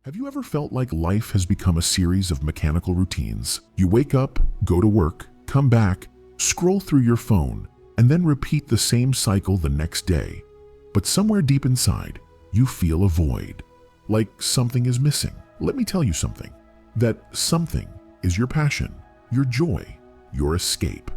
Have you ever felt like life has become a series of mechanical routines? You wake up, go to work, come back, scroll through your phone, and then repeat the same cycle the next day. But somewhere deep inside, you feel a void, like something is missing. Let me tell you something. That something is your passion, your joy, your escape.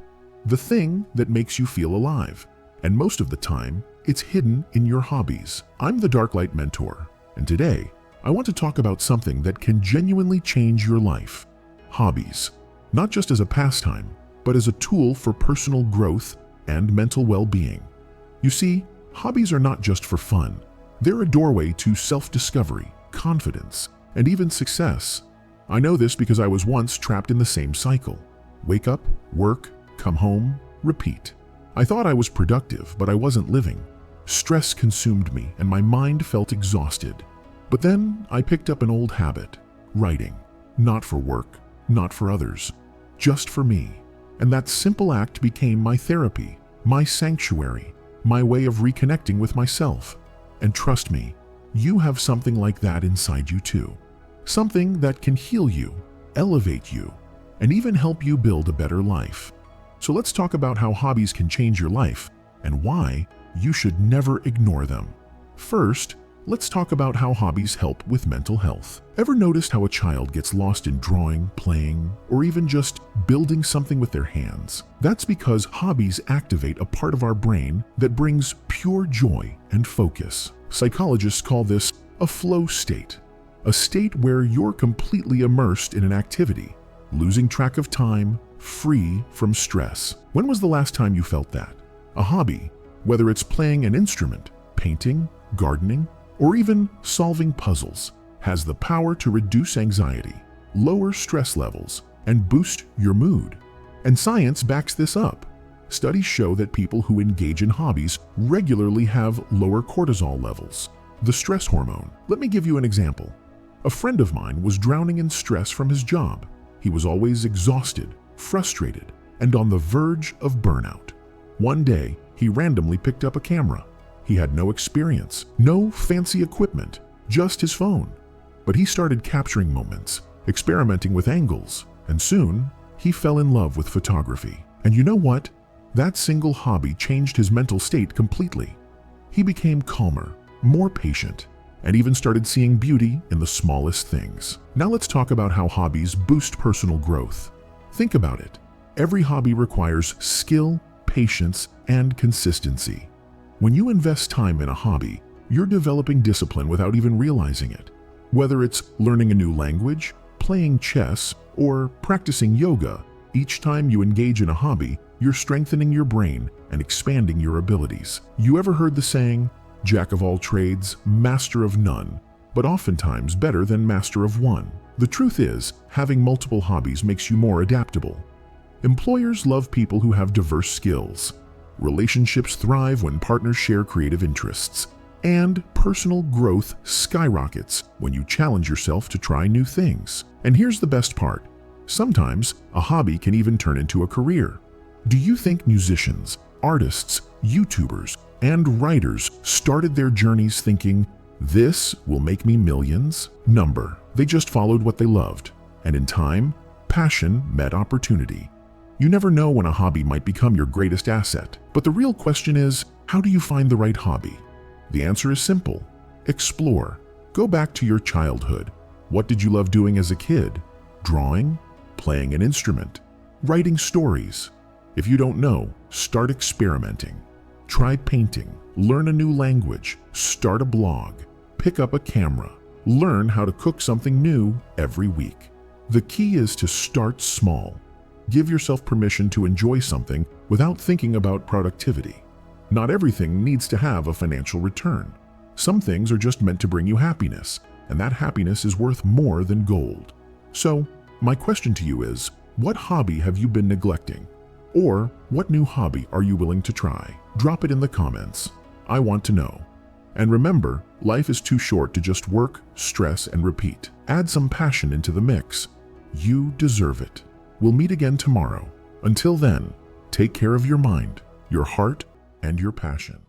The thing that makes you feel alive. And most of the time, it's hidden in your hobbies. I'm the Darklight mentor, and today, I want to talk about something that can genuinely change your life. Hobbies. Not just as a pastime, but as a tool for personal growth and mental well-being. You see, hobbies are not just for fun. They're a doorway to self-discovery, confidence, and even success. I know this because I was once trapped in the same cycle. Wake up, work, come home, repeat. I thought I was productive, but I wasn't living. Stress consumed me, and my mind felt exhausted. But then I picked up an old habit, writing. Not for work, not for others, just for me. And that simple act became my therapy, my sanctuary, my way of reconnecting with myself. And trust me, you have something like that inside you too. Something that can heal you, elevate you, and even help you build a better life. So let's talk about how hobbies can change your life and why you should never ignore them. First, let's talk about how hobbies help with mental health. Ever noticed how a child gets lost in drawing, playing, or even just building something with their hands? That's because hobbies activate a part of our brain that brings pure joy and focus. Psychologists call this a flow state, a state where you're completely immersed in an activity, losing track of time, free from stress. When was the last time you felt that? A hobby, whether it's playing an instrument, painting, gardening, or even solving puzzles, has the power to reduce anxiety, lower stress levels, and boost your mood. And science backs this up. Studies show that people who engage in hobbies regularly have lower cortisol levels, the stress hormone. Let me give you an example. A friend of mine was drowning in stress from his job. He was always exhausted, frustrated, and on the verge of burnout. One day, he randomly picked up a camera. He had no experience, no fancy equipment, just his phone. But he started capturing moments, experimenting with angles, and soon he fell in love with photography. And you know what? That single hobby changed his mental state completely. He became calmer, more patient, and even started seeing beauty in the smallest things. Now let's talk about how hobbies boost personal growth. Think about it. Every hobby requires skill, patience, and consistency. When you invest time in a hobby, you're developing discipline without even realizing it. Whether it's learning a new language, playing chess, or practicing yoga, each time you engage in a hobby, you're strengthening your brain and expanding your abilities. You ever heard the saying, "Jack of all trades, master of none," but oftentimes better than master of one? The truth is, having multiple hobbies makes you more adaptable. Employers love people who have diverse skills. Relationships thrive when partners share creative interests, and personal growth skyrockets when you challenge yourself to try new things. And here's the best part. Sometimes a hobby can even turn into a career. Do you think musicians, artists, YouTubers, and writers started their journeys thinking, "This will make me millions"? Number. They just followed what they loved, and in time, passion met opportunity. You never know when a hobby might become your greatest asset. But the real question is, how do you find the right hobby? The answer is simple. Explore. Go back to your childhood. What did you love doing as a kid? Drawing? Playing an instrument? Writing stories? If you don't know, start experimenting. Try painting. Learn a new language. Start a blog. Pick up a camera. Learn how to cook something new every week. The key is to start small. Give yourself permission to enjoy something without thinking about productivity. Not everything needs to have a financial return. Some things are just meant to bring you happiness, and that happiness is worth more than gold. So, my question to you is, what hobby have you been neglecting? Or what new hobby are you willing to try? Drop it in the comments. I want to know. And remember, life is too short to just work, stress, and repeat. Add some passion into the mix. You deserve it. We'll meet again tomorrow. Until then, take care of your mind, your heart, and your passion.